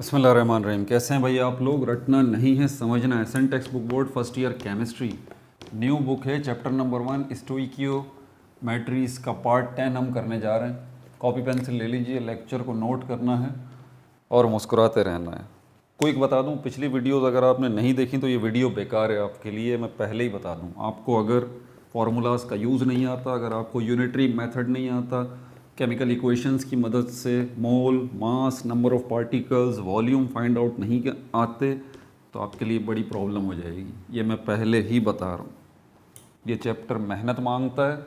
बिस्मिल्लाहिर्रहमानिर्रहीम। कैसे हैं भाई आप लोग? रटना नहीं है, समझना है। सन text book board first year chemistry new book है, चैप्टर नंबर 1 स्टोइकियोमेट्रीज का पार्ट 10 हम करने जा रहे हैं। कॉपी पेंसिल ले लीजिए, लेक्चर को नोट करना है और मुस्कुराते रहना है। क्विक बता दूं, पिछली वीडियोस अगर आपने नहीं देखी तो ये वीडियो बेकार है आपके लिए। मैं पहले ही बता दूं, आपको अगर फार्मूलाज का यूज़ नहीं आता, अगर आपको यूनिटरी मेथड नहीं आता, केमिकल इक्वेशंस की मदद से mole, mass, number of particles, volume find out नहीं आते, तो आपके लिए बड़ी प्रॉब्लम हो जाएगी। ये मैं पहले ही बता रहा हूँ। ये चैप्टर मेहनत मांगता है,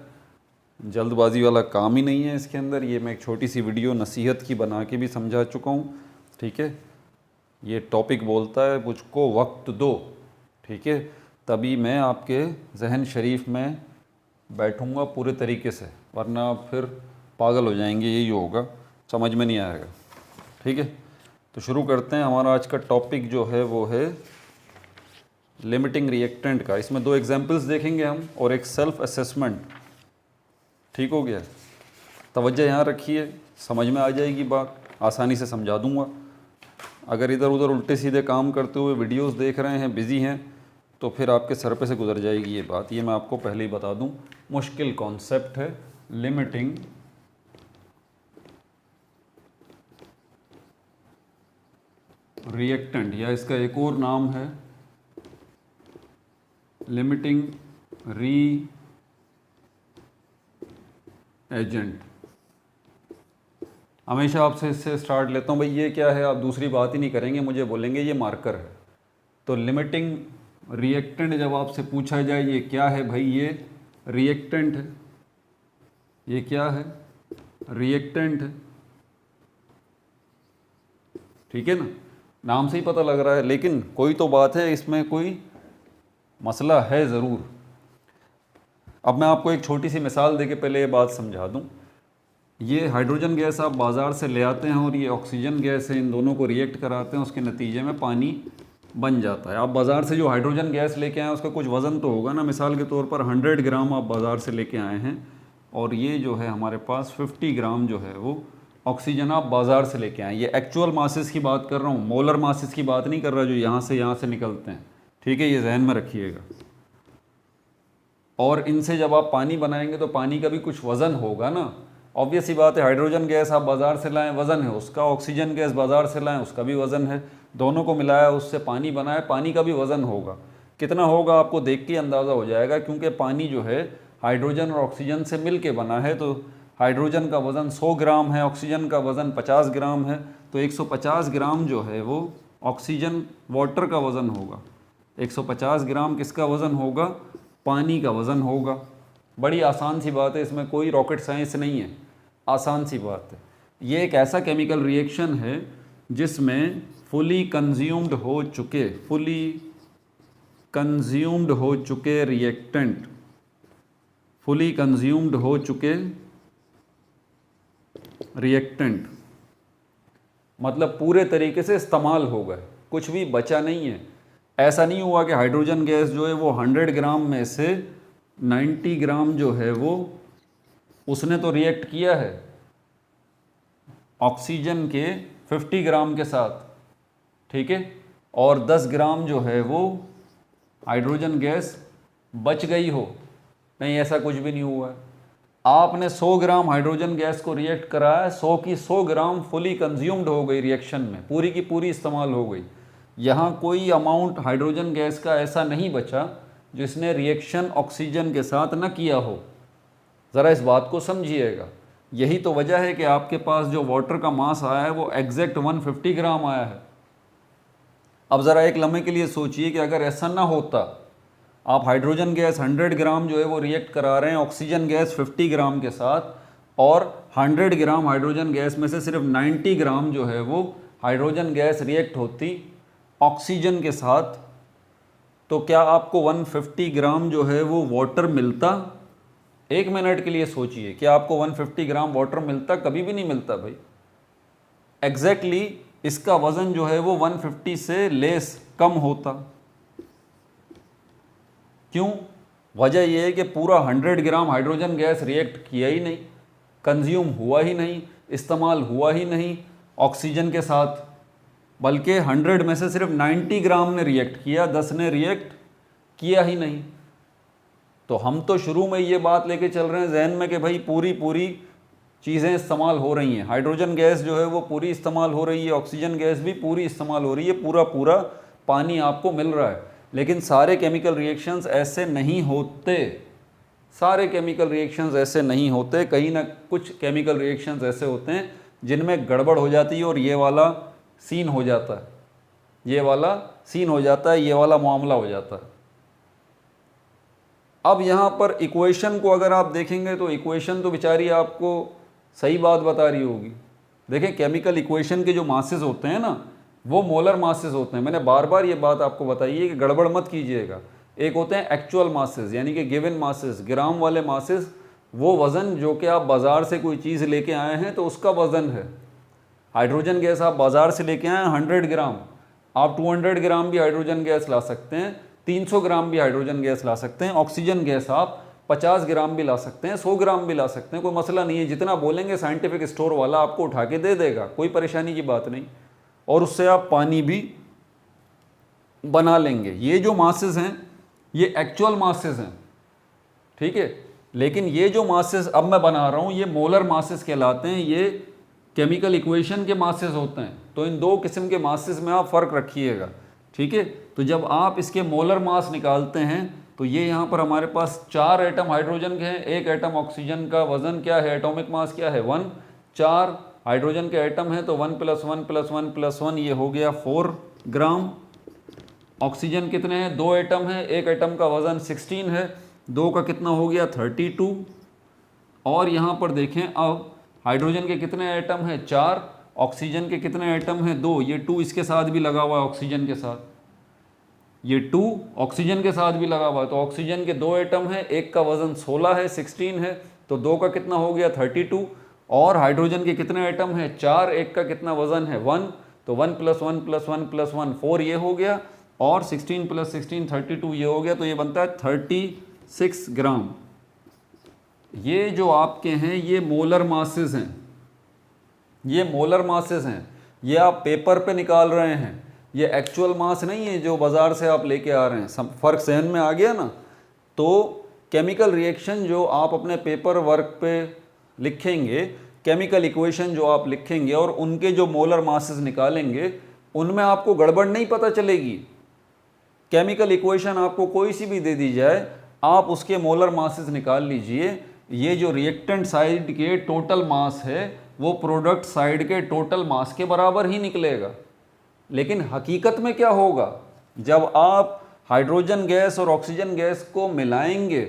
जल्दबाजी वाला काम ही नहीं है इसके अंदर। ये मैं एक छोटी सी वीडियो नसीहत की बना के भी समझा चुका हूँ, ठीक है। ये टॉपिक बोलता है मुझको वक्त दो, ठीक है, तभी मैं आपके जहन शरीफ में बैठूँगा पूरे तरीके से, वरना आप फिर पागल हो जाएंगे, यही होगा, समझ में नहीं आएगा, ठीक है। तो शुरू करते हैं। हमारा आज का टॉपिक जो है वो है लिमिटिंग रिएक्टेंट का। इसमें 2 एग्जांपल्स देखेंगे हम और एक सेल्फ असेसमेंट, ठीक हो गया। तवज्जो यहाँ रखिए, समझ में आ जाएगी बात, आसानी से समझा दूंगा। अगर इधर उधर उल्टे सीधे काम करते हुए वीडियोस देख रहे हैं, बिज़ी हैं, तो फिर आपके सर पे से गुजर जाएगी ये बात। ये मैं आपको पहले ही बता दूं, मुश्किल कॉन्सेप्ट है लिमिटिंग रिएक्टेंट, या इसका एक और नाम है लिमिटिंग रीएजेंट। हमेशा आपसे इससे स्टार्ट लेता हूँ, भाई ये क्या है, आप दूसरी बात ही नहीं करेंगे, मुझे बोलेंगे ये मार्कर है। तो लिमिटिंग रिएक्टेंट जब आपसे पूछा जाए ये क्या है, भाई ये रिएक्टेंट है। ये क्या है? रिएक्टेंट है, ठीक है ना, नाम से ही पता लग रहा है। लेकिन कोई तो बात है, इसमें कोई मसला है ज़रूर। अब मैं आपको एक छोटी सी मिसाल देके पहले ये बात समझा दूं। ये हाइड्रोजन गैस आप बाज़ार से ले आते हैं और ये ऑक्सीजन गैस है, इन दोनों को रिएक्ट कराते हैं, उसके नतीजे में पानी बन जाता है। आप बाज़ार से जो हाइड्रोजन गैस लेके आए उसका कुछ वज़न तो होगा ना। मिसाल के तौर पर 100 ग्राम आप बाज़ार से लेके आए हैं और ये जो है हमारे पास 50 ग्राम जो है वो ऑक्सीजन आप बाज़ार से लेके आए। ये एक्चुअल मासेस की बात कर रहा हूँ, मोलर मासेस की बात नहीं कर रहा जो यहाँ से निकलते हैं, ठीक है, ये जहन में रखिएगा। और इनसे जब आप पानी बनाएंगे तो पानी का भी कुछ वज़न होगा ना। ऑब्वियस ही बात है, हाइड्रोजन गैस आप बाज़ार से लाएं, वज़न है उसका, ऑक्सीजन गैस बाज़ार से लाएं, उसका भी वज़न है। दोनों को मिलाया, उससे पानी बनाया, पानी का भी वज़न होगा। कितना होगा आपको देख के अंदाज़ा हो जाएगा, क्योंकि पानी जो है हाइड्रोजन और ऑक्सीजन से मिल के बना है। तो हाइड्रोजन का वज़न 100 ग्राम है, ऑक्सीजन का वज़न 50 ग्राम है, तो 150 ग्राम जो है वो ऑक्सीजन वाटर का वज़न होगा, 150 ग्राम किसका वज़न होगा? पानी का वज़न होगा। बड़ी आसान सी बात है, इसमें कोई रॉकेट साइंस नहीं है, आसान सी बात है। ये एक ऐसा केमिकल रिएक्शन है जिसमें फुली कंज्यूम्ड हो चुके रिएक्टेंट, फुली कंज्यूम्ड हो चुके रिएक्टेंट मतलब पूरे तरीके से इस्तेमाल हो गए, कुछ भी बचा नहीं है। ऐसा नहीं हुआ कि हाइड्रोजन गैस जो है वो 100 ग्राम में से 90 ग्राम जो है वो उसने तो रिएक्ट किया है ऑक्सीजन के 50 ग्राम के साथ, ठीक है, और 10 ग्राम जो है वो हाइड्रोजन गैस बच गई हो। नहीं, ऐसा कुछ भी नहीं हुआ है। आपने 100 ग्राम हाइड्रोजन गैस को रिएक्ट कराया, 100 की 100 ग्राम फुली कंज्यूम्ड हो गई रिएक्शन में, पूरी की पूरी इस्तेमाल हो गई। यहाँ कोई अमाउंट हाइड्रोजन गैस का ऐसा नहीं बचा जिसने रिएक्शन ऑक्सीजन के साथ न किया हो। ज़रा इस बात को समझिएगा। यही तो वजह है कि आपके पास जो वाटर का मास आया है वो एग्जैक्ट 150 ग्राम आया है। अब ज़रा एक लम्हे के लिए सोचिए कि अगर ऐसा ना होता, आप हाइड्रोजन गैस 100 ग्राम जो है वो रिएक्ट करा रहे हैं ऑक्सीजन गैस 50 ग्राम के साथ, और 100 ग्राम हाइड्रोजन गैस में से सिर्फ 90 ग्राम जो है वो हाइड्रोजन गैस रिएक्ट होती ऑक्सीजन के साथ, तो क्या आपको 150 ग्राम जो है वो वाटर मिलता? एक मिनट के लिए सोचिए, क्या आपको 150 ग्राम वाटर मिलता? कभी भी नहीं मिलता भाई। एग्जैक्टली इसका वज़न जो है वो 150 से लेस, कम होता। क्यों? वजह यह है कि पूरा 100 ग्राम हाइड्रोजन गैस रिएक्ट किया ही नहीं, कंज्यूम हुआ ही नहीं, इस्तेमाल हुआ ही नहीं ऑक्सीजन के साथ। बल्कि 100 में से सिर्फ 90 ग्राम ने रिएक्ट किया, 10 ने रिएक्ट किया ही नहीं। तो हम तो शुरू में ये बात लेके चल रहे हैं जहन में कि भाई पूरी चीज़ें इस्तेमाल हो रही हैं, हाइड्रोजन गैस जो है वो पूरी इस्तेमाल हो रही है, ऑक्सीजन गैस भी पूरी इस्तेमाल हो रही है, पूरा पानी आपको मिल रहा है। लेकिन सारे केमिकल रिएक्शंस ऐसे नहीं होते, सारे केमिकल रिएक्शंस ऐसे नहीं होते। कहीं ना कुछ केमिकल रिएक्शंस ऐसे होते हैं जिनमें गड़बड़ हो जाती है और ये वाला सीन हो जाता है, ये वाला सीन हो जाता है, ये वाला मामला हो जाता है। अब यहाँ पर इक्वेशन को अगर आप देखेंगे तो इक्वेशन तो बेचारी आपको सही बात बता रही होगी। देखें, केमिकल इक्वेशन के जो मासेस होते हैं ना, वो मोलर मासेस होते हैं। मैंने बार बार ये बात आपको बताई है कि गड़बड़ मत कीजिएगा। एक होते हैं एक्चुअल मासेस, यानी कि गिवन मासेस, ग्राम वाले मासेस, वो वज़न जो कि आप बाज़ार से कोई चीज़ लेके आए हैं तो उसका वज़न है। हाइड्रोजन गैस आप बाज़ार से लेके आए हैं 100 ग्राम, आप 200 ग्राम भी हाइड्रोजन गैस ला सकते हैं, 300 ग्राम भी हाइड्रोजन गैस ला सकते हैं। ऑक्सीजन गैस आप 50 ग्राम भी ला सकते हैं, 100 ग्राम भी ला सकते हैं, कोई मसला नहीं है। जितना बोलेंगे साइंटिफिक स्टोर वाला आपको उठा के दे देगा, कोई परेशानी की बात नहीं। और उससे आप पानी भी बना लेंगे। ये जो मासेस हैं ये एक्चुअल मासेस हैं, ठीक है। लेकिन ये जो मासेस अब मैं बना रहा हूँ ये मोलर मासेस कहलाते हैं, ये केमिकल इक्वेशन के मासेस होते हैं। तो इन दो किस्म के मासेस में आप फ़र्क रखिएगा, ठीक है। तो जब आप इसके मोलर मास निकालते हैं तो ये यहाँ पर हमारे पास 4 एटम हाइड्रोजन के हैं, 1 एटम ऑक्सीजन का वजन क्या है, एटॉमिक मास क्या है 1, 4 हाइड्रोजन के एटम हैं तो 1 + 1 + 1 + 1 ये हो गया 4 ग्राम। ऑक्सीजन कितने हैं, 2 एटम हैं, 1 एटम का वजन 16 है, 2 का कितना हो गया 32। और यहाँ पर देखें अब हाइड्रोजन के कितने एटम हैं 4, ऑक्सीजन के कितने एटम हैं 2, ये 2 इसके साथ भी लगा हुआ है, ऑक्सीजन के साथ ये 2 ऑक्सीजन के साथ भी लगा हुआ है। तो ऑक्सीजन के 2 एटम हैं, एक का वजन 16 है, 16 है, तो 2 का कितना हो गया 32। और हाइड्रोजन के कितने एटम हैं 4, एक का कितना वजन है 1, तो 1 + 1 + 1 + 1 4 ये हो गया, और 16 + 16 32 ये हो गया, तो ये बनता है 36 ग्राम। ये जो आपके हैं ये मोलर मासेस हैं, ये मोलर मासेस हैं, ये आप पेपर पे निकाल रहे हैं, ये एक्चुअल मास नहीं है जो बाज़ार से आप लेके आ रहे हैं। फ़र्क सहन में आ गया ना। तो केमिकल रिएक्शन जो आप अपने पेपर वर्क पे लिखेंगे, केमिकल इक्वेशन जो आप लिखेंगे और उनके जो मोलर मासेस निकालेंगे, उनमें आपको गड़बड़ नहीं पता चलेगी। केमिकल इक्वेशन आपको कोई सी भी दे दी जाए, आप उसके मोलर मासेस निकाल लीजिए, ये जो रिएक्टेंट साइड के टोटल मास है वो प्रोडक्ट साइड के टोटल मास के बराबर ही निकलेगा। लेकिन हकीकत में क्या होगा, जब आप हाइड्रोजन गैस और ऑक्सीजन गैस को मिलाएंगे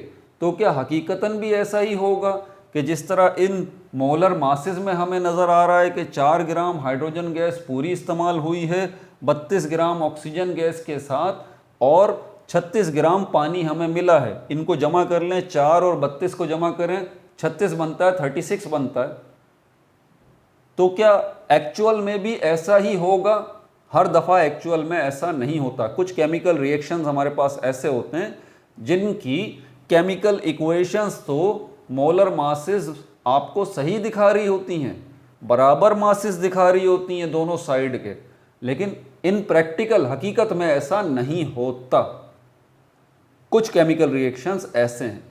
तो क्या हकीकतन भी ऐसा ही होगा कि जिस तरह इन मोलर मासेस में हमें नज़र आ रहा है कि 4 ग्राम हाइड्रोजन गैस पूरी इस्तेमाल हुई है 32 ग्राम ऑक्सीजन गैस के साथ, और 36 ग्राम पानी हमें मिला है। इनको जमा कर लें, 4 और 32 को जमा करें, 36 बनता है, 36 बनता है। तो क्या एक्चुअल में भी ऐसा ही होगा? हर दफ़ा एक्चुअल में ऐसा नहीं होता। कुछ केमिकल रिएक्शंस हमारे पास ऐसे होते हैं जिनकी केमिकल इक्वेशंस तो मोलर मासेस आपको सही दिखा रही होती हैं, बराबर मासेस दिखा रही होती हैं दोनों साइड के, लेकिन इन प्रैक्टिकल हकीकत में ऐसा नहीं होता। कुछ केमिकल रिएक्शंस ऐसे हैं,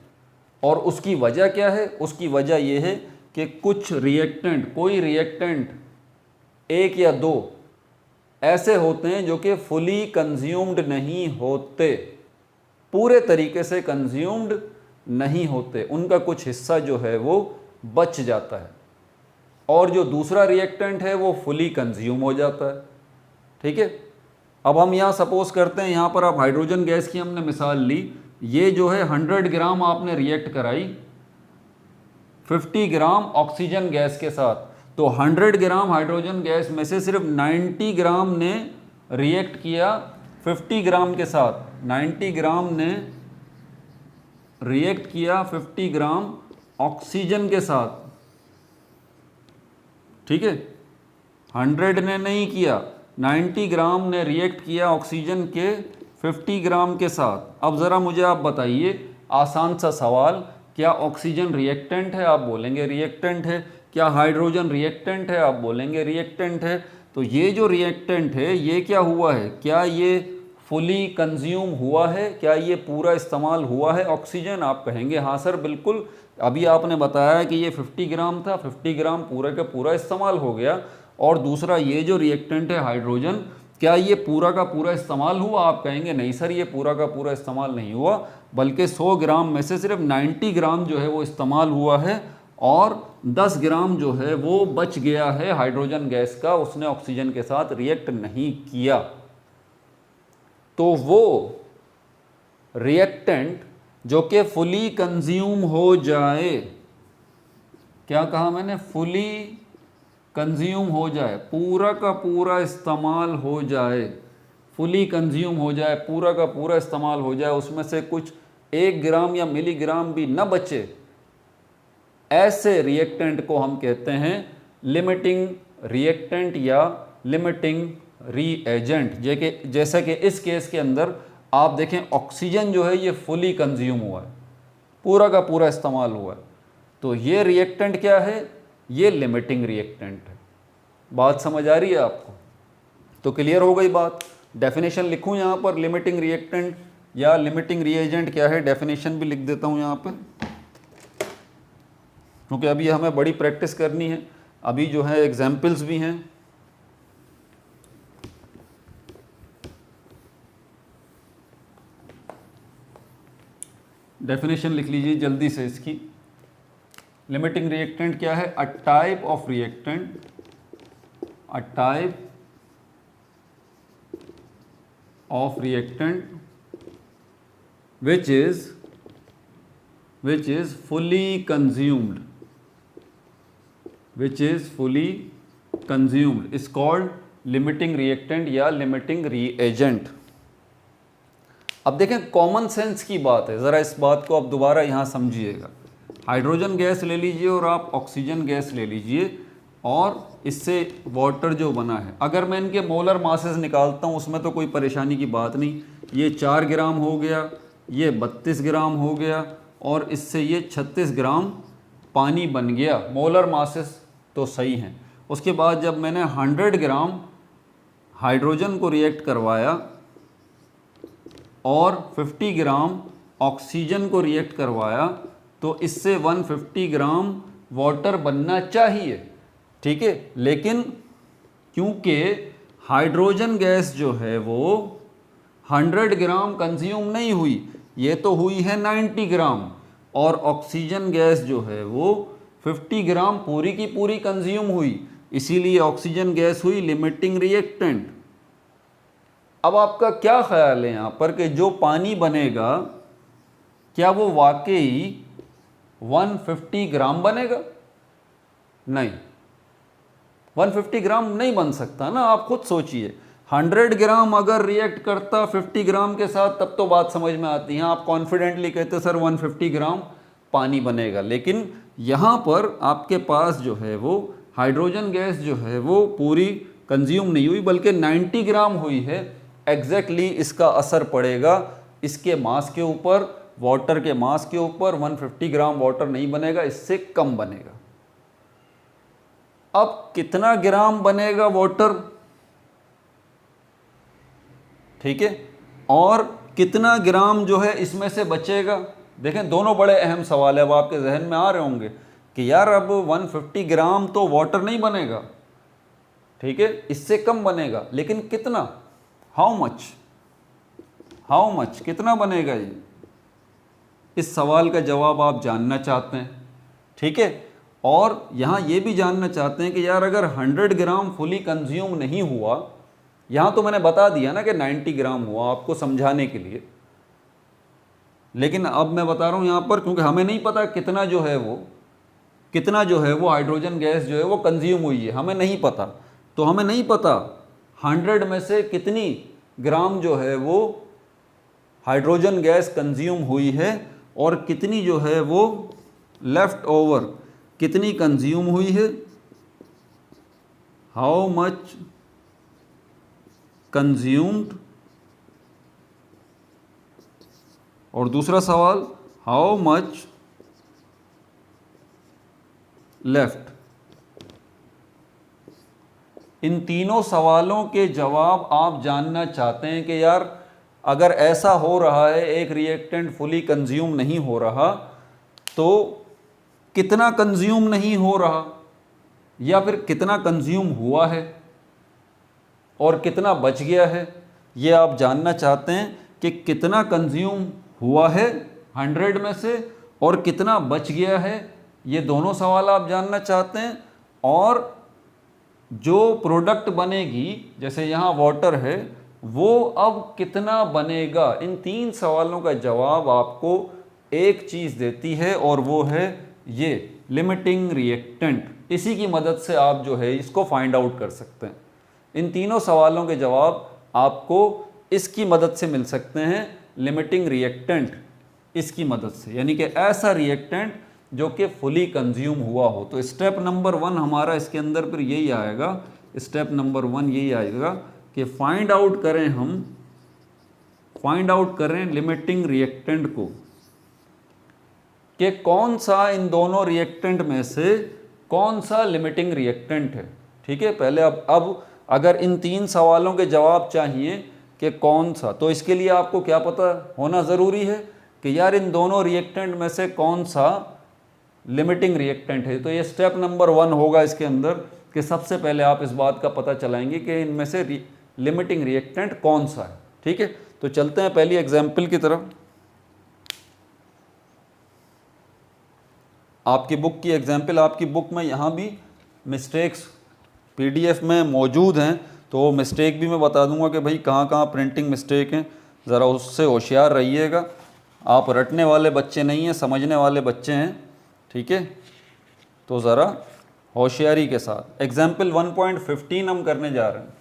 और उसकी वजह क्या है? उसकी वजह यह है कि कुछ रिएक्टेंट, कोई रिएक्टेंट 1 या 2 ऐसे होते हैं जो कि फुली कंज्यूम्ड नहीं होते, पूरे तरीके से कंज्यूम्ड नहीं होते, उनका कुछ हिस्सा जो है वो बच जाता है, और जो दूसरा रिएक्टेंट है वो फुली कंज्यूम हो जाता है। ठीक है, अब हम यहाँ सपोज करते हैं, यहाँ पर आप हाइड्रोजन गैस की हमने मिसाल ली, ये जो है 100 ग्राम आपने रिएक्ट कराई 50 ग्राम ऑक्सीजन गैस के साथ, तो 100 ग्राम हाइड्रोजन गैस में से सिर्फ 90 ग्राम ने रिएक्ट किया 50 ग्राम के साथ, 90 ग्राम ने रिएक्ट किया 50 ग्राम ऑक्सीजन के साथ। ठीक है, 100 ने नहीं किया, 90 ग्राम ने रिएक्ट किया ऑक्सीजन के 50 ग्राम के साथ। अब ज़रा मुझे आप बताइए, आसान सा सवाल, क्या ऑक्सीजन रिएक्टेंट है? आप बोलेंगे रिएक्टेंट है। क्या हाइड्रोजन रिएक्टेंट है? आप बोलेंगे रिएक्टेंट है। तो तो ये जो रिएक्टेंट है ये क्या हुआ है, क्या ये फुली कंज्यूम हुआ है, क्या ये पूरा इस्तेमाल हुआ है ऑक्सीजन? आप कहेंगे हाँ सर बिल्कुल, अभी आपने बताया कि ये 50 ग्राम था, 50 ग्राम पूरा का पूरा इस्तेमाल हो गया। और दूसरा ये जो रिएक्टेंट है हाइड्रोजन, क्या ये पूरा का पूरा इस्तेमाल हुआ? आप कहेंगे नहीं सर ये पूरा का पूरा इस्तेमाल नहीं हुआ, बल्कि 100 ग्राम में से सिर्फ 90 ग्राम जो है वो इस्तेमाल हुआ है और 10 ग्राम जो है वो बच गया है हाइड्रोजन गैस का, उसने ऑक्सीजन के साथ रिएक्ट नहीं किया। तो वो रिएक्टेंट जो कि फुली कंज्यूम हो जाए, क्या कहा मैंने? फुली कंज्यूम हो जाए, पूरा का पूरा इस्तेमाल हो जाए, फुली कंज्यूम हो जाए, पूरा का पूरा इस्तेमाल हो जाए, उसमें से कुछ 1 ग्राम या मिलीग्राम भी न बचे, ऐसे रिएक्टेंट को हम कहते हैं लिमिटिंग रिएक्टेंट या लिमिटिंग रीएजेंट। जैसा कि इस केस के अंदर आप देखें ऑक्सीजन जो है ये फुली कंज्यूम हुआ है, पूरा का पूरा इस्तेमाल हुआ है, तो ये रिएक्टेंट क्या है? ये लिमिटिंग रिएक्टेंट है। बात समझ आ रही है आपको? तो क्लियर हो गई बात। डेफिनेशन लिखूं यहाँ पर, लिमिटिंग रिएक्टेंट या लिमिटिंग रीएजेंट क्या है, डेफिनेशन भी लिख देता हूँ यहाँ पर, क्योंकि अभी हमें बड़ी प्रैक्टिस करनी है, अभी जो है एग्जाम्पल्स भी हैं। डेफिनेशन लिख लीजिए जल्दी से इसकी। लिमिटिंग रिएक्टेंट क्या है? A type of reactant, a type of reactant which is fully consumed, which is fully consumed is called limiting reactant या limiting reagent। अब देखें कॉमन सेंस की बात है, ज़रा इस बात को आप दोबारा यहाँ समझिएगा। हाइड्रोजन गैस ले लीजिए और आप ऑक्सीजन गैस ले लीजिए और इससे वाटर जो बना है, अगर मैं इनके मोलर मासेस निकालता हूँ उसमें तो कोई परेशानी की बात नहीं। ये 4 ग्राम हो गया, ये 32 ग्राम हो गया और इससे ये 36 ग्राम पानी बन गया, मोलर मासेस तो सही हैं। उसके बाद जब मैंने 100 ग्राम हाइड्रोजन को रिएक्ट करवाया और 50 ग्राम ऑक्सीजन को रिएक्ट करवाया तो इससे 150 ग्राम वाटर बनना चाहिए, ठीक है। लेकिन क्योंकि हाइड्रोजन गैस जो है वो 100 ग्राम कंज्यूम नहीं हुई, ये तो हुई है 90 ग्राम, और ऑक्सीजन गैस जो है वो 50 ग्राम पूरी की पूरी कंज्यूम हुई, इसीलिए ऑक्सीजन गैस हुई लिमिटिंग रिएक्टेंट। अब आपका क्या ख्याल है यहाँ पर कि जो पानी बनेगा क्या वो वाकई 150 ग्राम बनेगा? नहीं, 150 ग्राम नहीं बन सकता ना। आप खुद सोचिए, 100 ग्राम अगर रिएक्ट करता 50 ग्राम के साथ तब तो बात समझ में आती है, आप कॉन्फिडेंटली कहते सर 150 ग्राम पानी बनेगा। लेकिन यहाँ पर आपके पास जो है वो हाइड्रोजन गैस जो है वो पूरी कंज्यूम नहीं हुई बल्कि 90 ग्राम हुई है। एग्जैक्टली इसका असर पड़ेगा इसके मास के ऊपर, वाटर के मास के ऊपर। 150 ग्राम वाटर नहीं बनेगा, इससे कम बनेगा। अब कितना ग्राम बनेगा वाटर, ठीक है, और कितना ग्राम जो है इसमें से बचेगा? देखें दोनों बड़े अहम सवाल है। अब आपके जहन में आ रहे होंगे कि यार अब 150 ग्राम तो वाटर नहीं बनेगा, ठीक है, इससे कम बनेगा, लेकिन कितना? हाउ मच कितना बनेगा? ये इस सवाल का जवाब आप जानना चाहते हैं, ठीक है। और यहाँ ये भी जानना चाहते हैं कि यार अगर 100 ग्राम फुली कंज्यूम नहीं हुआ, यहाँ तो मैंने बता दिया ना कि 90 ग्राम हुआ आपको समझाने के लिए, लेकिन अब मैं बता रहा हूँ यहाँ पर क्योंकि हमें नहीं पता कितना जो है वो हाइड्रोजन गैस जो है वो कंज्यूम हुई है, हमें नहीं पता। तो हमें नहीं पता 100 में से कितनी ग्राम जो है वो हाइड्रोजन गैस कंज्यूम हुई है और कितनी जो है वो लेफ्ट ओवर, कितनी कंज्यूम हुई है। हाउ मच कंज्यूम्ड, और दूसरा सवाल हाउ मच लेफ्ट। इन तीनों सवालों के जवाब आप जानना चाहते हैं कि यार अगर ऐसा हो रहा है, एक रिएक्टेंट फुली कंज्यूम नहीं हो रहा तो कितना कंज्यूम नहीं हो रहा, या फिर कितना कंज्यूम हुआ है और कितना बच गया है। ये आप जानना चाहते हैं कि कितना कंज्यूम हुआ है 100 में से और कितना बच गया है, ये दोनों सवाल आप जानना चाहते हैं। और जो प्रोडक्ट बनेगी, जैसे यहाँ वाटर है, वो अब कितना बनेगा, इन 3 सवालों का जवाब आपको एक चीज़ देती है और वो है ये लिमिटिंग रिएक्टेंट। इसी की मदद से आप जो है इसको फाइंड आउट कर सकते हैं। इन तीनों सवालों के जवाब आपको इसकी मदद से मिल सकते हैं, लिमिटिंग रिएक्टेंट इसकी मदद से, यानी कि ऐसा रिएक्टेंट जो कि फुली कंज्यूम हुआ हो। तो स्टेप नंबर 1 हमारा इसके अंदर फिर यही आएगा, स्टेप नंबर 1 यही आएगा कि फाइंड आउट करें लिमिटिंग रिएक्टेंट को, कि कौन सा इन दोनों रिएक्टेंट में से कौन सा लिमिटिंग रिएक्टेंट है। ठीक है, पहले अब अगर इन 3 सवालों के जवाब चाहिए कि कौन सा, तो इसके लिए आपको क्या पता होना ज़रूरी है कि यार इन दोनों रिएक्टेंट में से कौन सा लिमिटिंग रिएक्टेंट है। तो ये स्टेप नंबर 1 होगा इसके अंदर, कि सबसे पहले आप इस बात का पता चलाएंगे कि इनमें से लिमिटिंग रिएक्टेंट कौन सा है। ठीक है, तो चलते हैं पहली एग्जाम्पल की तरफ। आपकी बुक की एग्जाम्पल, आपकी बुक में यहाँ भी मिस्टेक्स PDF में मौजूद हैं, तो मिस्टेक भी मैं बता दूंगा कि भाई कहाँ कहाँ प्रिंटिंग मिस्टेक हैं, ज़रा उससे होशियार रहिएगा। आप रटने वाले बच्चे नहीं हैं, समझने वाले बच्चे हैं। ठीक है, तो ज़रा होशियारी के साथ एग्जाम्पल 1.15 हम करने जा रहे हैं।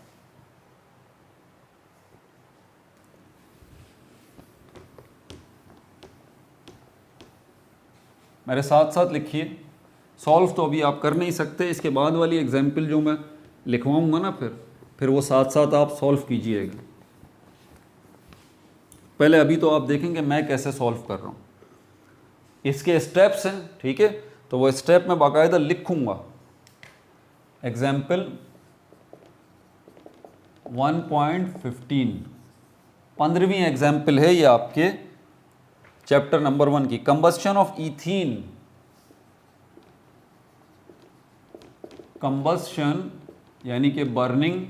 मेरे साथ साथ लिखिए। सॉल्व तो अभी आप कर नहीं सकते, इसके बाद वाली एग्जाम्पल जो मैं लिखवाऊंगा ना फिर वो साथ साथ आप सॉल्व कीजिएगा। पहले अभी तो आप देखेंगे मैं कैसे सॉल्व कर रहा हूँ, इसके स्टेप्स हैं। ठीक है, तो वो स्टेप मैं बाकायदा लिखूंगा। एग्जाम्पल 1.15 15वीं एग्जाम्पल है ये आपके चैप्टर नंबर 1 की। कंबस्शन ऑफ ईथीन, कंबस्शन यानी कि बर्निंग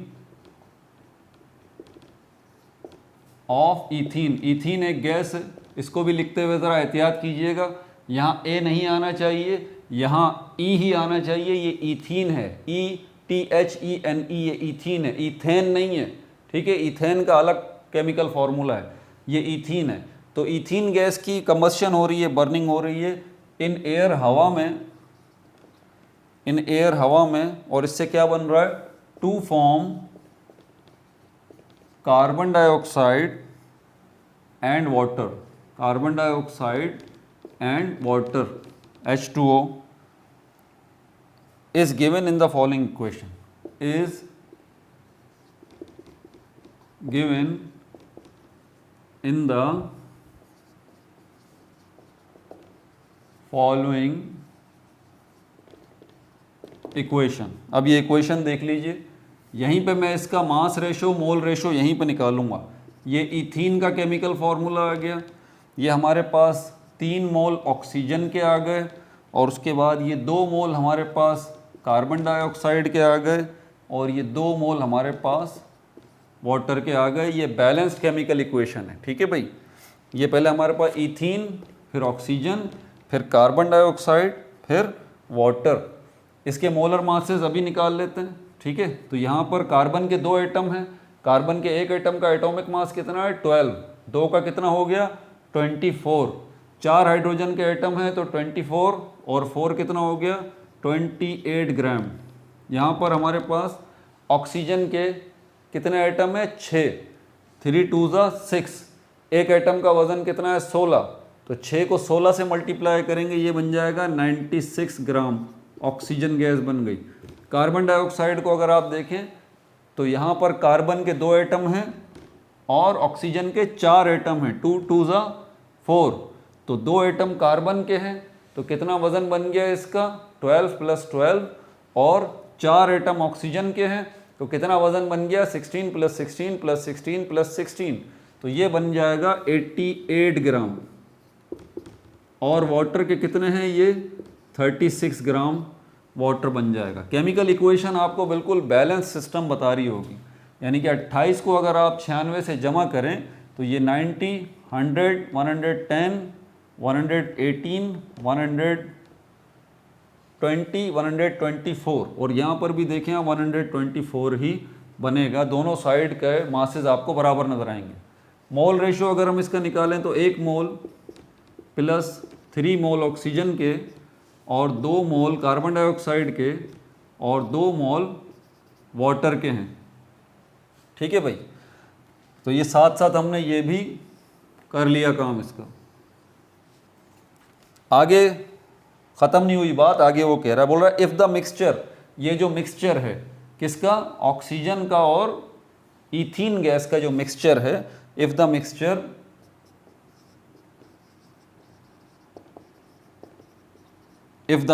ऑफ ईथीन। ईथीन एक गैस है, इसको भी लिखते हुए ज़रा एहतियात कीजिएगा। यहाँ ए नहीं आना चाहिए, यहाँ ई ही आना चाहिए। ये ईथीन है, ETHENE, ये ईथीन है, ईथेन नहीं है। ठीक है, ईथेन का अलग केमिकल फार्मूला है, ये ईथीन है। तो ईथीन गैस की कंबस्शन हो रही है, बर्निंग हो रही है इन एयर, हवा में, और इससे क्या बन रहा है, to form carbon dioxide and water, carbon dioxide and water H2O is given in the following equation, is given in the following equation. अब ये इक्वेशन देख लीजिए, यहीं पे मैं इसका मास रेशो, मोल रेशो यहीं पे निकालूंगा। ये ईथीन का केमिकल फार्मूला आ गया, ये हमारे पास 3 मोल ऑक्सीजन के आ गए, और उसके बाद ये 2 मोल हमारे पास कार्बन डाइऑक्साइड के आ गए, और ये 2 मोल हमारे पास वाटर के आ गए। ये बैलेंस्ड केमिकल इक्वेशन है। ठीक है भाई, ये पहले हमारे पास ईथीन, फिर ऑक्सीजन, फिर कार्बन डाइऑक्साइड, फिर वाटर। इसके मोलर मासेस अभी निकाल लेते हैं। ठीक है, तो यहाँ पर कार्बन के 2 एटम हैं, कार्बन के एक एटम का एटॉमिक मास कितना है 12, 2 का कितना हो गया 24, 4 हाइड्रोजन के एटम है तो 24 और 4 कितना हो गया 28 ग्राम। यहाँ पर हमारे पास ऑक्सीजन के कितने एटम है 6, 3 2 6, एक एटम का वजन कितना है 16, तो 6 को 16 से मल्टीप्लाई करेंगे, ये बन जाएगा 96 ग्राम ऑक्सीजन गैस बन गई। कार्बन डाइऑक्साइड को अगर आप देखें तो यहाँ पर कार्बन के 2 एटम हैं और ऑक्सीजन के 4 एटम हैं, 2 2 4, तो 2 एटम कार्बन के हैं, तो कितना वजन बन गया इसका 12 + 12, और 4 एटम ऑक्सीजन के हैं तो कितना वज़न बन गया 16 + 16 + 16 + 16, तो ये बन जाएगा 88 ग्राम। और वाटर के कितने हैं ये 36 ग्राम वाटर बन जाएगा। केमिकल इक्वेशन आपको बिल्कुल बैलेंस सिस्टम बता रही होगी, यानी कि 28 को अगर आप 96 से जमा करें तो ये 90, 100, 110, 118, 120, 124, और यहाँ पर भी देखें 124 ही बनेगा। दोनों साइड के मासेस आपको बराबर नजर आएंगे। मोल रेशियो अगर हम इसका निकालें तो 1 मोल प्लस 3 मोल ऑक्सीजन के और 2 मोल कार्बन डाइऑक्साइड के और 2 मोल वाटर के हैं। ठीक है भाई, तो ये साथ साथ हमने ये भी कर लिया काम इसका। आगे ख़त्म नहीं हुई बात, आगे वो कह रहा है, बोल रहा है इफ़ द मिक्सचर, ये जो मिक्सचर है किसका, ऑक्सीजन का और ईथीन गैस का जो मिक्सचर है, if the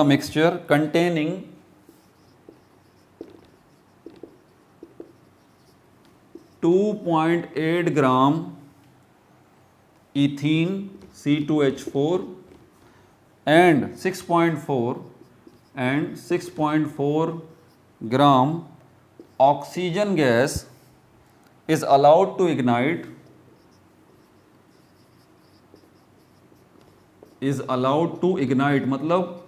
mixture containing 2.8 gram ethene C2H4 and 6.4 gram oxygen gas is allowed to ignite, मतलब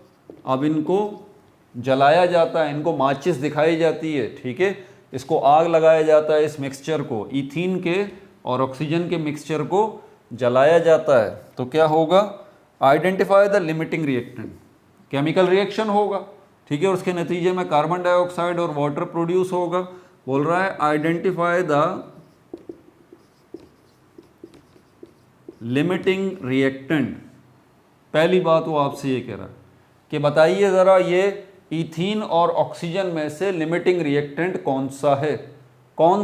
अब इनको जलाया जाता है, इनको माचिस दिखाई जाती है, ठीक है, इसको आग लगाया जाता है, इस मिक्सचर को, ईथीन के और ऑक्सीजन के मिक्सचर को जलाया जाता है, तो क्या होगा, identify the limiting reactant, chemical reaction होगा, ठीक है, और उसके नतीजे में कार्बन डाइऑक्साइड और वाटर प्रोड्यूस होगा। बोल रहा है आइडेंटिफाई द लिमिटिंग रिएक्टेंट। पहली बात वो आपसे ये कह रहा है कि बताइए ज़रा ये ईथीन और ऑक्सीजन में से लिमिटिंग रिएक्टेंट कौन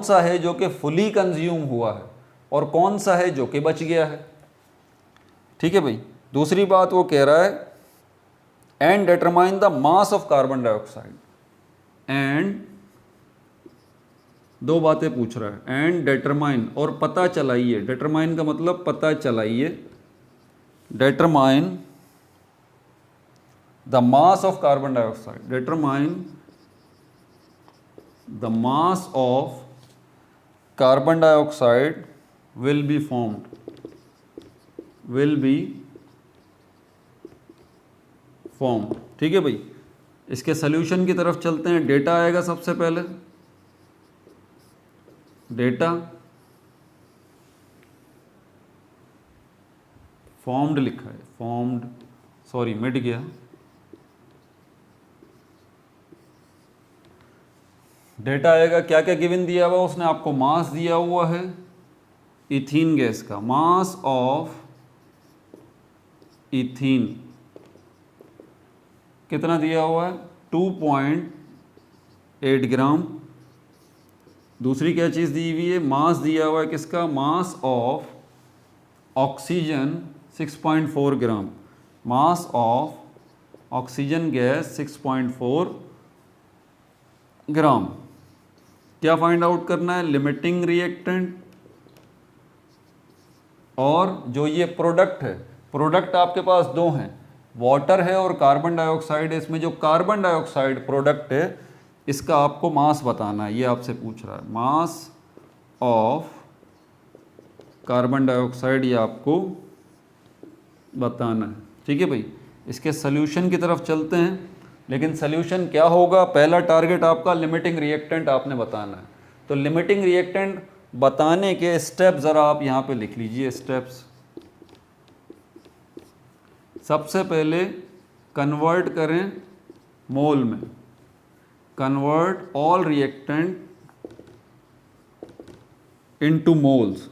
सा है जो कि फुली कंज्यूम हुआ है और कौन सा है जो कि बच गया है। ठीक है भाई, दूसरी बात वो कह रहा है and determine the mass of carbon dioxide, and दो बातें पूछ रहा है, एंड डिटरमाइन और पता चलाइए, डिटरमाइन का मतलब पता चलाइए, determine the mass of carbon dioxide, determine the mass of carbon dioxide will be formed, ठीक है भाई। इसके सॉल्यूशन की तरफ चलते हैं। डेटा आएगा सबसे पहले, डेटा फॉर्म्ड लिखा है, फॉर्म्ड, सॉरी मिट गया, डेटा आएगा, क्या क्या गिवन दिया हुआ, उसने आपको मास दिया हुआ है इथीन गैस का, मास ऑफ इथीन कितना दिया हुआ है 2.8 ग्राम। दूसरी क्या चीज़ दी हुई है, मास दिया हुआ है किसका, mass of oxygen 6.4 gram, mass of oxygen gas 6.4 ग्राम। क्या फाइंड आउट करना है, लिमिटिंग रिएक्टेंट, और जो ये प्रोडक्ट है, प्रोडक्ट आपके पास दो हैं, वाटर है और कार्बन डाइऑक्साइड है, इसमें जो कार्बन डाइऑक्साइड प्रोडक्ट है इसका आपको मास बताना है, ये आपसे पूछ रहा है, मास ऑफ कार्बन डाइऑक्साइड ये आपको बताना है। ठीक है भाई, इसके सॉल्यूशन की तरफ चलते हैं, लेकिन सॉल्यूशन क्या होगा, पहला टारगेट आपका लिमिटिंग रिएक्टेंट आपने बताना है। तो लिमिटिंग रिएक्टेंट बताने के स्टेप ज़रा आप यहाँ पे लिख लीजिए, स्टेप्स। सबसे पहले कन्वर्ट करें मोल में, convert all reactant into moles,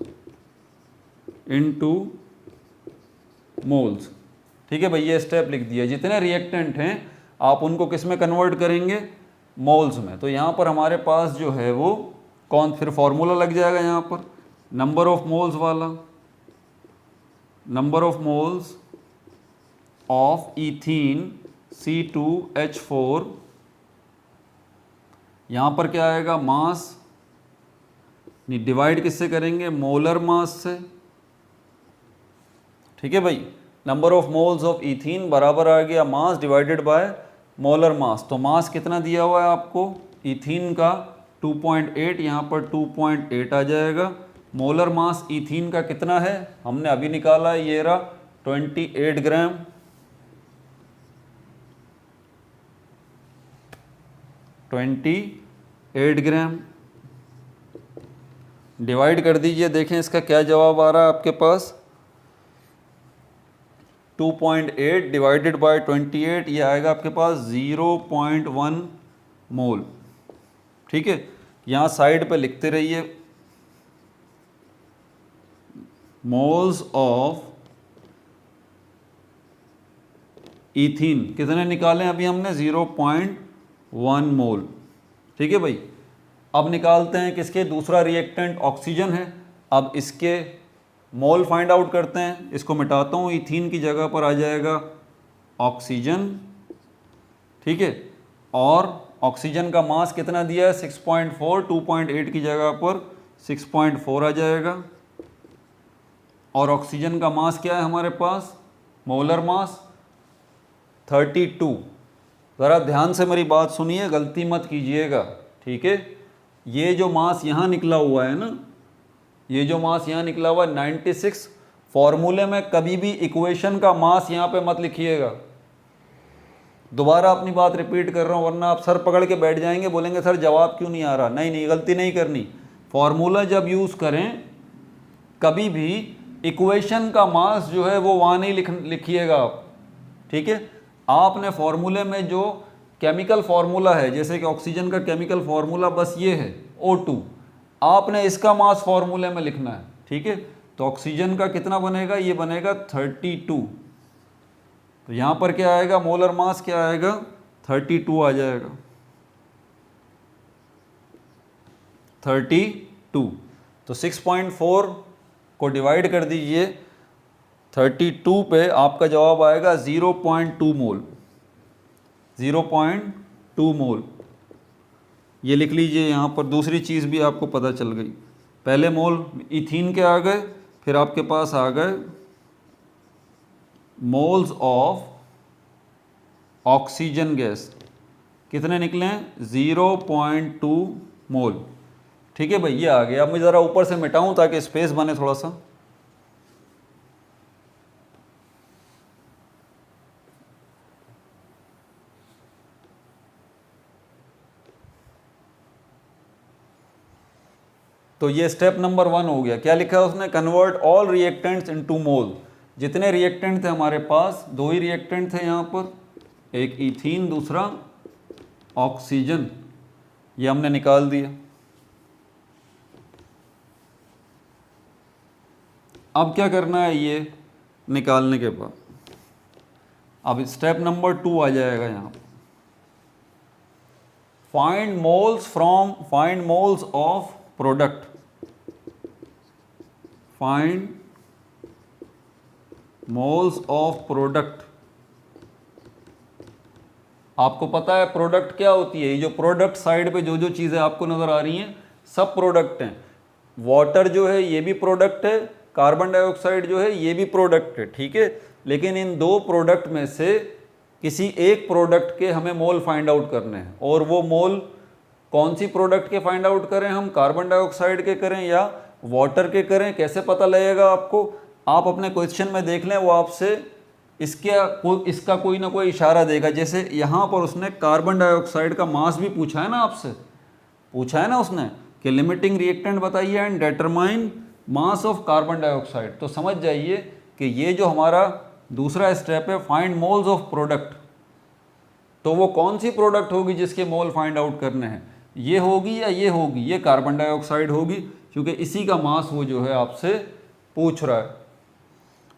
ठीक है भाई, ये स्टेप लिख दिया। जितने रिएक्टेंट हैं आप उनको किस में कन्वर्ट करेंगे, मोल्स में। तो यहाँ पर हमारे पास जो है वो कौन, फिर फॉर्मूला लग जाएगा यहाँ पर नंबर ऑफ मोल्स वाला, number of moles of ethene C2H4 यहाँ पर क्या आएगा, मास नहीं, डिवाइड किससे करेंगे, मोलर मास से। ठीक है भाई, number of moles of ethene बराबर आ गया मास डिवाइडेड बाय मोलर मास। तो मास कितना दिया हुआ है आपको इथीन का 2.8, यहाँ पर 2.8 आ जाएगा। मोलर मास इथीन का कितना है हमने अभी निकाला, ये रहा 28 ग्राम। 28 ग्राम डिवाइड कर दीजिए, देखें इसका क्या जवाब आ रहा है आपके पास। 2.8 डिवाइडेड बाय 28, ये आएगा आपके पास 0.1 मोल। ठीक है, यहाँ साइड पे लिखते रहिए, मोल्स ऑफ इथीन कितने निकाले अभी हमने, 0.1 मोल। ठीक है भाई, अब निकालते हैं किसके, दूसरा रिएक्टेंट ऑक्सीजन है। अब इसके मोल फाइंड आउट करते हैं, इसको मिटाता हूँ, इथीन की जगह पर आ जाएगा ऑक्सीजन। ठीक है, और ऑक्सीजन का मास कितना दिया है 6.4, 2.8 की जगह पर 6.4 आ जाएगा। और ऑक्सीजन का मास क्या है हमारे पास, मोलर मास 32। ज़रा ध्यान से मेरी बात सुनिए, गलती मत कीजिएगा। ठीक है, ये जो मास यहाँ निकला हुआ है ना, ये जो मास यहाँ निकला हुआ है 96, फॉर्मूले में कभी भी इक्वेशन का मास यहाँ पे मत लिखिएगा। दोबारा अपनी बात रिपीट कर रहा हूँ, वरना आप सर पकड़ के बैठ जाएंगे, बोलेंगे सर जवाब क्यों नहीं आ रहा। नहीं नहीं, गलती नहीं करनी। फॉर्मूला जब यूज़ करें कभी भी इक्वेशन का मास जो है वो वहाँ नहीं लिखिएगा आप। ठीक है, आपने फॉर्मूले में जो केमिकल फार्मूला है, जैसे कि ऑक्सीजन का केमिकल फार्मूला बस ये है O2, आपने इसका मास फार्मूले में लिखना है। ठीक है, तो ऑक्सीजन का कितना बनेगा, ये बनेगा 32। तो यहाँ पर क्या आएगा, मोलर मास क्या आएगा 32 आ जाएगा, 32। तो 6.4 को डिवाइड कर दीजिए 32 पे, आपका जवाब आएगा 0.2 मोल, 0.2 मोल। ये लिख लीजिए यहाँ पर। दूसरी चीज़ भी आपको पता चल गई, पहले मोल इथीन के आ गए, फिर आपके पास आ गए मोल्स ऑफ ऑक्सीजन गैस, कितने निकले हैं 0.2 मोल। ठीक है भाई, ये आ गया। अब मैं ज़रा ऊपर से मिटाऊं ताकि स्पेस बने थोड़ा सा। तो ये स्टेप नंबर 1 हो गया। क्या लिखा है उसने, कन्वर्ट ऑल रिएक्टेंट्स इनटू मोल। जितने रिएक्टेंट थे हमारे पास, 2 ही रिएक्टेंट थे यहाँ पर, एक इथीन दूसरा ऑक्सीजन, ये हमने निकाल दिया। अब क्या करना है, ये निकालने के बाद अब स्टेप नंबर 2 आ जाएगा यहाँ, find moles of product. Find moles of product. आपको पता है प्रोडक्ट क्या होती है, ये जो प्रोडक्ट साइड पे जो जो चीज़ें आपको नज़र आ रही हैं सब प्रोडक्ट हैं। वाटर जो है ये भी प्रोडक्ट है, कार्बन डाइऑक्साइड जो है ये भी प्रोडक्ट है। ठीक है, लेकिन इन 2 प्रोडक्ट में से किसी एक प्रोडक्ट के हमें मोल फाइंड आउट करने हैं। और वो मोल कौन सी प्रोडक्ट के फाइंड आउट करें हम, कार्बन डाइऑक्साइड के करें या वाटर के करें, कैसे पता लगेगा आपको। आप अपने क्वेश्चन में देख लें, वो आपसे इसका कोई ना कोई इशारा देगा। जैसे यहाँ पर उसने कार्बन डाइऑक्साइड का मास भी पूछा है ना, आपसे पूछा है ना उसने कि लिमिटिंग रिएक्टेंट बताइए and determine mass of carbon dioxide. तो समझ जाइए कि ये जो हमारा दूसरा स्टेप है, फाइंड मोल्स ऑफ प्रोडक्ट, तो वो कौन सी प्रोडक्ट होगी जिसके मोल फाइंड आउट करने हैं, ये होगी या ये होगी, ये कार्बन डाइऑक्साइड होगी, क्योंकि इसी का मास वो जो है आपसे पूछ रहा है।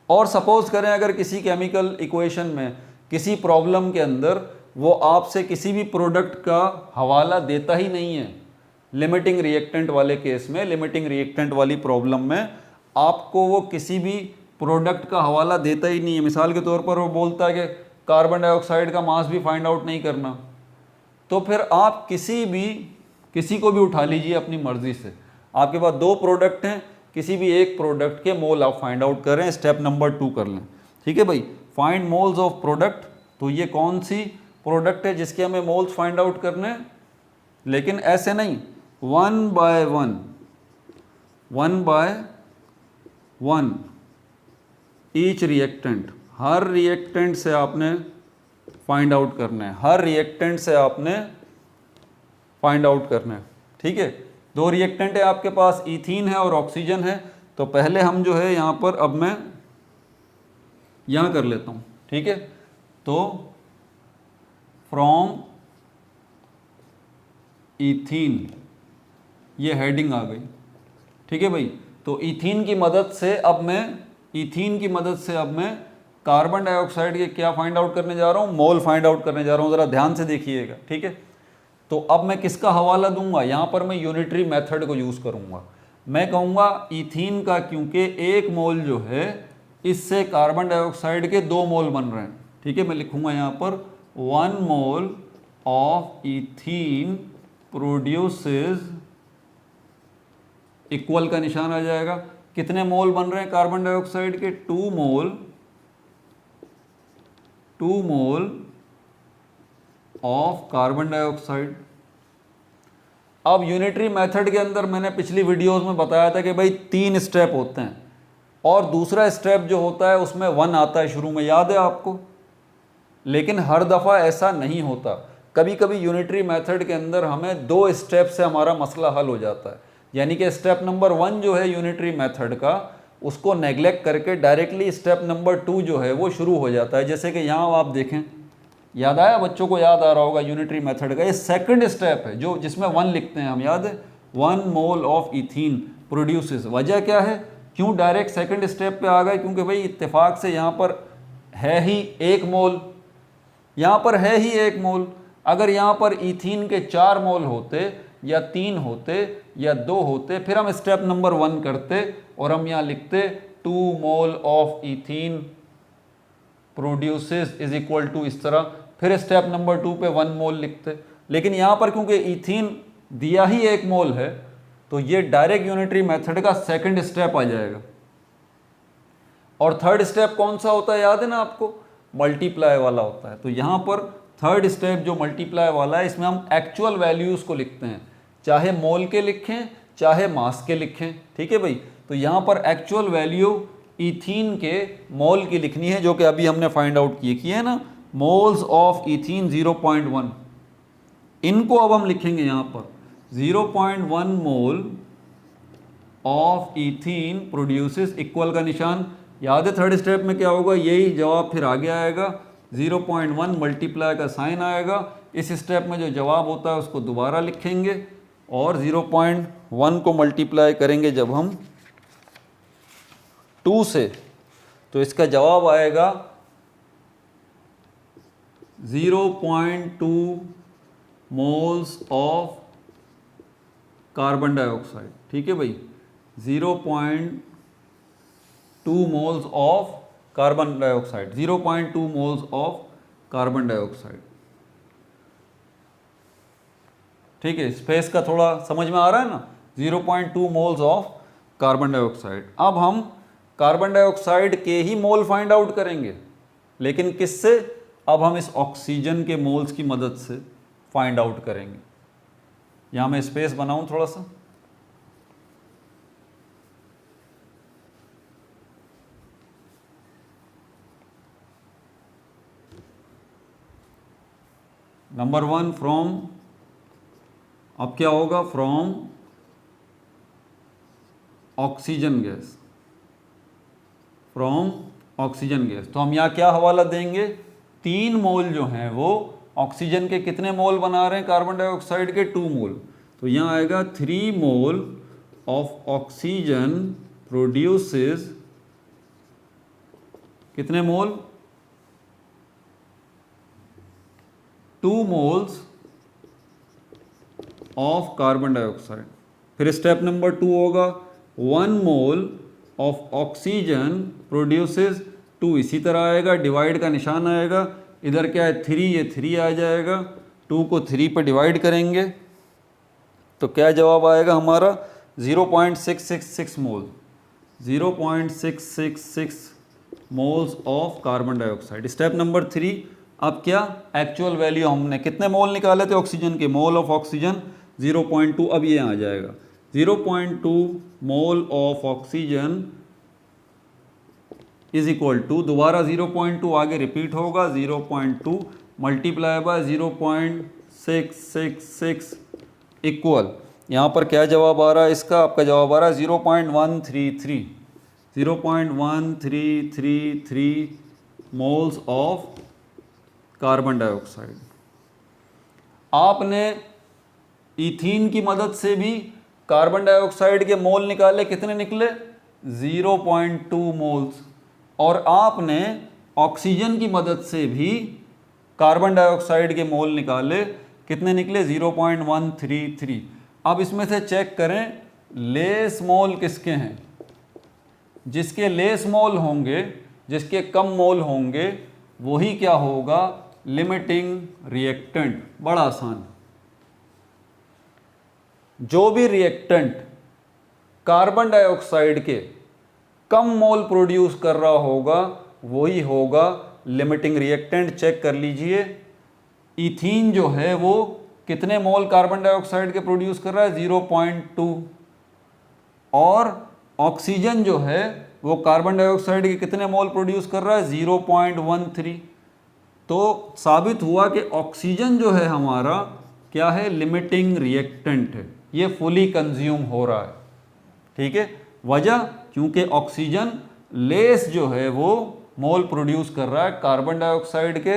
और सपोज करें अगर किसी केमिकल इक्वेशन में, किसी प्रॉब्लम के अंदर वो आपसे किसी भी प्रोडक्ट का हवाला देता ही नहीं है, लिमिटिंग रिएक्टेंट वाले केस में, लिमिटिंग रिएक्टेंट वाली प्रॉब्लम में आपको वो किसी भी प्रोडक्ट का हवाला देता ही नहीं है। मिसाल के तौर पर वो बोलता है कि कार्बन डाइऑक्साइड का मास भी फाइंड आउट नहीं करना, तो फिर आप किसी भी किसी को भी उठा लीजिए अपनी मर्जी से। आपके पास 2 प्रोडक्ट हैं, किसी भी एक प्रोडक्ट के मोल आप फाइंड आउट करें, स्टेप नंबर 2 कर लें। ठीक है भाई, फाइंड मोल्स ऑफ प्रोडक्ट। तो ये कौन सी प्रोडक्ट है जिसके हमें मोल्स फाइंड आउट करने हैं, लेकिन ऐसे नहीं, 1 बाय 1 ईच रिएक्टेंट, हर रिएक्टेंट से आपने फाइंड आउट करना है, हर रिएक्टेंट से आपने फाइंड आउट करना है। ठीक है, 2 रिएक्टेंट है आपके पास, इथीन है और ऑक्सीजन है। तो पहले हम जो है यहाँ पर, अब मैं यहाँ कर लेता हूँ। ठीक है, तो फ्रॉम इथीन, ये हेडिंग आ गई। ठीक है भाई, तो इथीन की मदद से अब मैं कार्बन डाइऑक्साइड के क्या फाइंड आउट करने जा रहा हूँ, मोल फाइंड आउट करने जा रहा हूँ। ज़रा ध्यान से देखिएगा। ठीक है, तो अब मैं किसका हवाला दूंगा, यहाँ पर मैं यूनिटरी मेथड को यूज़ करूँगा। मैं कहूँगा इथीन का, क्योंकि 1 मोल जो है इससे कार्बन डाइऑक्साइड के 2 मोल बन रहे हैं। ठीक है, मैं लिखूँगा यहाँ पर 1 मोल ऑफ इथीन प्रोड्यूसेस, इक्वल का निशान आ जाएगा। कितने मोल बन रहे हैं कार्बन डाइऑक्साइड के, 2 मोल ऑफ कार्बन डाइऑक्साइड। अब यूनिटरी मेथड के अंदर मैंने पिछली वीडियोस में बताया था कि भाई 3 स्टेप होते हैं, और दूसरा स्टेप जो होता है उसमें 1 आता है शुरू में, याद है आपको। लेकिन हर दफ़ा ऐसा नहीं होता, कभी कभी यूनिटरी मेथड के अंदर हमें 2 स्टेप से हमारा मसला हल हो जाता है। यानी कि स्टेप नंबर 1 जो है यूनिटरी मेथड का, उसको नेग्लेक्ट करके डायरेक्टली स्टेप नंबर 2 जो है वो शुरू हो जाता है। जैसे कि यहाँ आप देखें, याद आया, बच्चों को याद आ रहा होगा यूनिटरी मेथड का ये सेकंड स्टेप है जो जिसमें 1 लिखते हैं हम, याद है, 1 मोल ऑफ इथीन प्रोड्यूसेस। वजह क्या है, क्यों डायरेक्ट सेकंड स्टेप पे आ गए, क्योंकि भाई इत्तेफाक से यहाँ पर है ही 1 मोल, यहाँ पर है ही 1 मोल। अगर यहाँ पर इथीन के 4 मोल होते या 3 होते या 2 होते, फिर हम स्टेप नंबर 1 करते और हम यहाँ लिखते 2 mole of ethene produces is equal to, इस तरह, फिर स्टेप नंबर 2 पे 1 मोल लिखते। लेकिन यहाँ पर क्योंकि इथीन दिया ही 1 मोल है, तो ये डायरेक्ट यूनिटरी मेथड का सेकंड स्टेप आ जाएगा। और थर्ड स्टेप कौन सा होता है, याद है ना आपको, मल्टीप्लाई वाला होता है। तो यहाँ पर थर्ड स्टेप जो मल्टीप्लाई वाला है, इसमें हम एक्चुअल वैल्यूज़ को लिखते हैं, चाहे मोल के लिखें चाहे मास के लिखें। ठीक है भाई, तो यहाँ पर एक्चुअल वैल्यू इथीन के मोल की लिखनी है, जो कि अभी हमने फाइंड आउट किए है ना, मोल्स ऑफ इथीन 0.1। इनको अब हम लिखेंगे यहाँ पर 0.1 मोल ऑफ इथीन प्रोड्यूसेस, इक्वल का निशान। याद है थर्ड स्टेप में क्या होगा, यही जवाब फिर आगे आएगा, 0.1 मल्टीप्लाई का साइन आएगा। इस स्टेप में जो जवाब होता है उसको दोबारा लिखेंगे और 0.1 को मल्टीप्लाई करेंगे जब हम 2 से, तो इसका जवाब आएगा 0.2 मोल्स ऑफ कार्बन डाइऑक्साइड। ठीक है भाई, 0.2 moles of carbon dioxide, 0.2 moles of carbon dioxide. ठीक है, स्पेस का थोड़ा समझ में आ रहा है ना, 0.2 मोल्स ऑफ कार्बन डाइऑक्साइड। अब हम कार्बन डाइऑक्साइड के ही मोल फाइंड आउट करेंगे, लेकिन किससे, अब हम इस ऑक्सीजन के मोल्स की मदद से फाइंड आउट करेंगे। यहाँ मैं स्पेस बनाऊं थोड़ा सा, नंबर 1 फ्रॉम, अब क्या होगा, from oxygen gas, from oxygen gas. तो हम यहाँ क्या हवाला देंगे, 3 मोल जो हैं वो ऑक्सीजन के कितने मोल बना रहे हैं, कार्बन डाइऑक्साइड के 2 मोल। तो यहाँ आएगा 3 मोल ऑफ ऑक्सीजन प्रोड्यूसेस, कितने मोल, 2 मोल्स ऑफ कार्बन डाइऑक्साइड। फिर स्टेप नंबर 2 होगा 1 मोल ऑफ ऑक्सीजन प्रोड्यूसेस 2, इसी तरह आएगा, डिवाइड का निशान आएगा, इधर क्या है 3, ये 3 आ जाएगा, 2 को 3 पर डिवाइड करेंगे तो क्या जवाब आएगा हमारा 0.666 मोल, 0.666 moles of carbon dioxide. Step number 3, अब क्या एक्चुअल वैल्यू हमने कितने मोल निकाले थे ऑक्सीजन के, मोल ऑफ ऑक्सीजन 0.2, अब ये आ जाएगा 0.2 mole of oxygen is equal to, दोबारा 0.2 आगे रिपीट होगा, 0.2 मल्टीप्लाई बाय 0.666 इक्वल, यहाँ पर क्या जवाब आ रहा है इसका, आपका जवाब आ रहा है 0.133, 0.1333 मोल्स ऑफ कार्बन डाइऑक्साइड। आपने ईथीन की मदद से भी कार्बन डाइऑक्साइड के मोल निकाले, कितने निकले 0.2 मोल्स, और आपने ऑक्सीजन की मदद से भी कार्बन डाइऑक्साइड के मोल निकाले, कितने निकले 0.133। अब इसमें से चेक करें लेस मोल किसके हैं, जिसके लेस मोल होंगे, जिसके कम मोल होंगे, वही क्या होगा लिमिटिंग रिएक्टेंट। बड़ा आसान, जो भी रिएक्टेंट कार्बन डाइऑक्साइड के कम मोल प्रोड्यूस कर रहा होगा वही होगा लिमिटिंग रिएक्टेंट। चेक कर लीजिए, इथीन जो है वो कितने मोल कार्बन डाइऑक्साइड के प्रोड्यूस कर रहा है 0.2, और ऑक्सीजन जो है वो कार्बन डाइऑक्साइड के कितने मोल प्रोड्यूस कर रहा है 0.13। तो साबित हुआ कि ऑक्सीजन जो है हमारा क्या है लिमिटिंग रिएक्टेंट है, ये फुली कंज्यूम हो रहा है। ठीक है, वजह क्योंकि ऑक्सीजन लेस जो है वो मोल प्रोड्यूस कर रहा है कार्बन डाइऑक्साइड के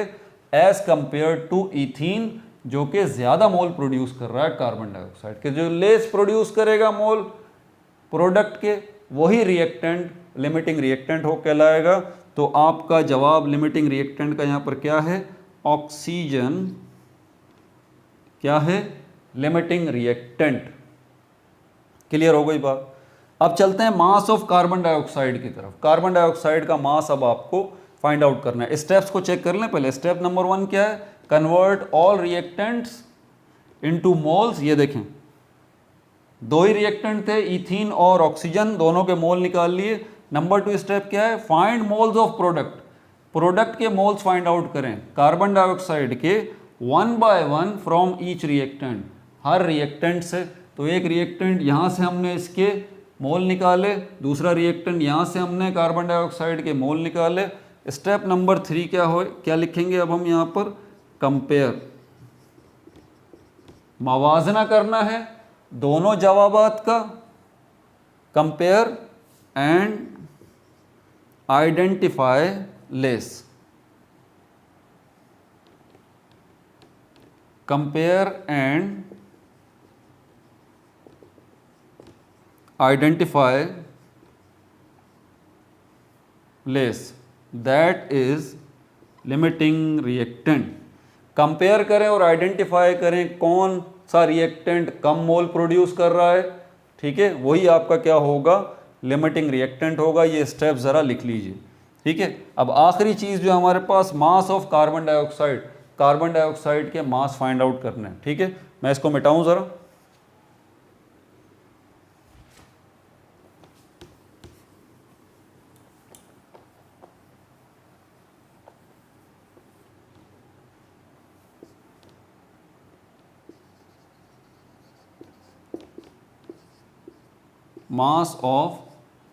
एज कंपेयर टू इथीन जो कि ज़्यादा मोल प्रोड्यूस कर रहा है कार्बन डाइऑक्साइड के। जो लेस प्रोड्यूस करेगा मोल प्रोडक्ट के वही रिएक्टेंट लिमिटिंग रिएक्टेंट हो कहलाएगा। तो आपका जवाब लिमिटिंग रिएक्टेंट का यहाँ पर क्या है, ऑक्सीजन क्या है लिमिटिंग रिएक्टेंट। क्लियर हो गई बात। अब चलते हैं मास ऑफ कार्बन डाइऑक्साइड की तरफ। कार्बन डाइऑक्साइड का मास अब आपको फाइंड आउट करना है। स्टेप्स को चेक कर लें पहले। स्टेप नंबर 1 क्या है, convert all reactants into moles. ये देखें दो ही रिएक्टेंट थे, इथीन और ऑक्सीजन, दोनों के मोल निकाल लिए। नंबर 2 स्टेप क्या है, find moles of product. Product के मोल्स फाइंड आउट करें कार्बन डाइऑक्साइड के 1 बाय 1 फ्रॉम ईच रिएक्टेंट, हर रिएक्टेंट से। तो एक रिएक्टेंट यहाँ से हमने इसके मोल निकाले, दूसरा रिएक्टेंट यहाँ से हमने कार्बन डाइऑक्साइड के मोल निकाले। स्टेप नंबर 3 क्या लिखेंगे अब हम यहाँ पर, कंपेयर, मवाजना करना है दोनों जवाबात का, compare and identify less, compare and identify less, that is limiting reactant. Compare करें और आइडेंटिफाई करें कौन सा रिएक्टेंट कम मोल प्रोड्यूस कर रहा है, ठीक है, वही आपका क्या होगा लिमिटिंग रिएक्टेंट होगा। ये स्टेप ज़रा लिख लीजिए, ठीक है। अब आखिरी चीज़ जो हमारे पास, mass of carbon dioxide, carbon dioxide के मास फाइंड आउट करना है, ठीक है। मैं इसको मिटाऊं ज़रा। मास ऑफ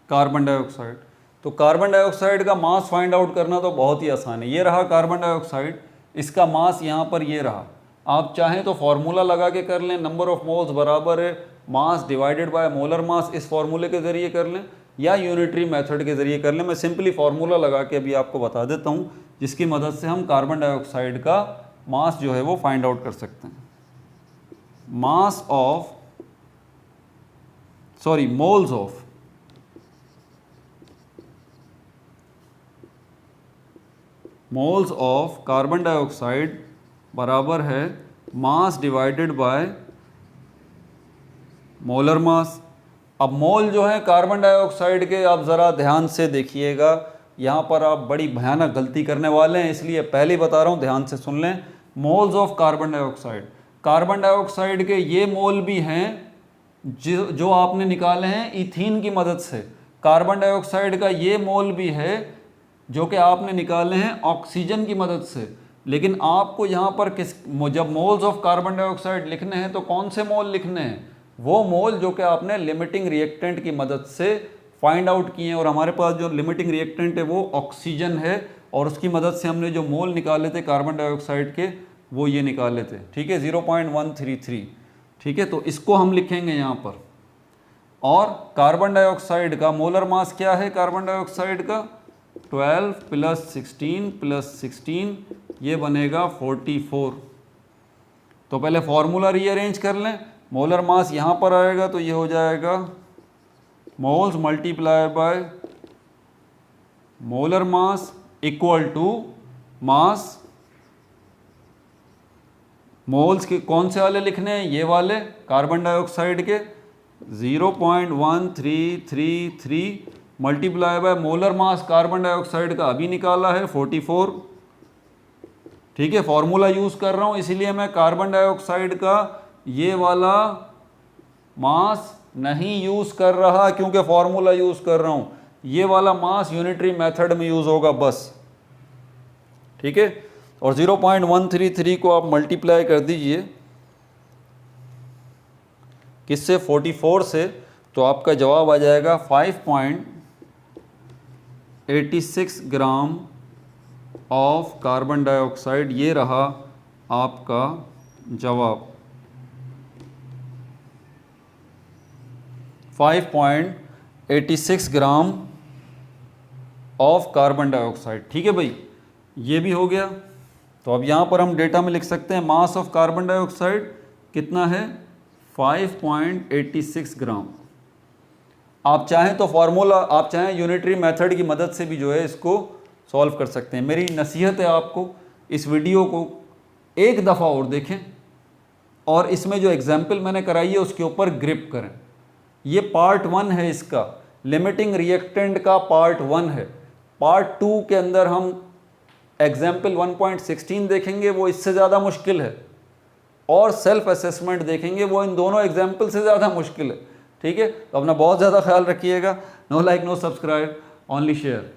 कार्बन डाइऑक्साइड। तो कार्बन डाइऑक्साइड का मास फाइंड आउट करना तो बहुत ही आसान है। ये रहा कार्बन डाइऑक्साइड, इसका मास यहाँ पर ये रहा। आप चाहें तो फॉर्मूला लगा के कर लें, नंबर ऑफ मोल्स बराबर है मास डिवाइडेड बाय मोलर मास, इस फॉर्मूले के ज़रिए कर लें या यूनिटरी मेथड के ज़रिए कर लें। मैं सिंपली फार्मूला लगा के अभी आपको बता देता हूँ, जिसकी मदद से हम कार्बन डाइऑक्साइड का मास जो है वो फाइंड आउट कर सकते हैं। Mass of moles of carbon dioxide बराबर है मास डिवाइडेड बाय मोलर मास। अब मोल जो है कार्बन डाइऑक्साइड के, आप ज़रा ध्यान से देखिएगा, यहाँ पर आप बड़ी भयानक गलती करने वाले हैं, इसलिए पहले ही बता रहा हूँ, ध्यान से सुन लें। Moles of carbon dioxide, carbon dioxide के ये मोल भी हैं जो आपने निकाले हैं इथीन की मदद से। कार्बन डाइऑक्साइड का ये मोल भी है जो कि आपने निकाले हैं ऑक्सीजन की मदद से। लेकिन आपको यहाँ पर जब मोल्स ऑफ कार्बन डाइऑक्साइड लिखने हैं तो कौन से मोल लिखने हैं? वो मोल जो कि आपने लिमिटिंग रिएक्टेंट की मदद से फाइंड आउट किए हैं। और हमारे पास जो लिमिटिंग रिएक्टेंट है वो ऑक्सीजन है, और उसकी मदद से हमने जो मोल निकाले थे कार्बन डाइऑक्साइड के वो ये निकाले थे। ठीक है, 0.133। ठीक है, तो इसको हम लिखेंगे यहाँ पर। और कार्बन डाइऑक्साइड का मोलर मास क्या है? कार्बन डाइऑक्साइड का 12 + 16 + 16 ये बनेगा 44। तो पहले फॉर्मूला रीअरेंज कर लें। मोलर मास यहाँ पर आएगा तो ये हो जाएगा moles multiply by molar mass equal to mass. Moles के कौन से वाले लिखने हैं? ये वाले कार्बन डाइऑक्साइड के 0.1333 multiply by molar mass carbon dioxide का अभी निकाला है 44। ठीक है, फॉर्मूला यूज़ कर रहा हूँ इसीलिए मैं कार्बन डाइऑक्साइड का ये वाला मास नहीं यूज़ कर रहा क्योंकि फॉर्मूला यूज़ कर रहा हूँ। ये वाला मास यूनिटरी मेथड में यूज़ होगा बस। ठीक है, और 0.133 को आप मल्टीप्लाई कर दीजिए किससे? 44 से, तो आपका जवाब आ जाएगा 5.86 ग्राम ऑफ कार्बन डाइऑक्साइड। ये रहा आपका जवाब, 5.86 ग्राम ऑफ कार्बन डाइऑक्साइड। ठीक है भाई, ये भी हो गया। तो अब यहाँ पर हम डेटा में लिख सकते हैं मास ऑफ कार्बन डाइऑक्साइड कितना है? 5.86 ग्राम। आप चाहें तो फॉर्मूला, आप चाहें यूनिटरी मेथड की मदद से भी जो है इसको सॉल्व कर सकते हैं। मेरी नसीहत है आपको, इस वीडियो को एक दफ़ा और देखें और इसमें जो एग्जाम्पल मैंने कराई है उसके ऊपर ग्रिप करें। ये पार्ट 1 है इसका, लिमिटिंग रिएक्टेंट का पार्ट 1 है। पार्ट 2 के अंदर हम एग्जाम्पल 1.16 देखेंगे, वो इससे ज़्यादा मुश्किल है, और सेल्फ असेसमेंट देखेंगे, वो इन दोनों एग्जाम्पल से ज़्यादा मुश्किल है। ठीक है, तो अपना बहुत ज़्यादा ख्याल रखिएगा। No like no subscribe, only share.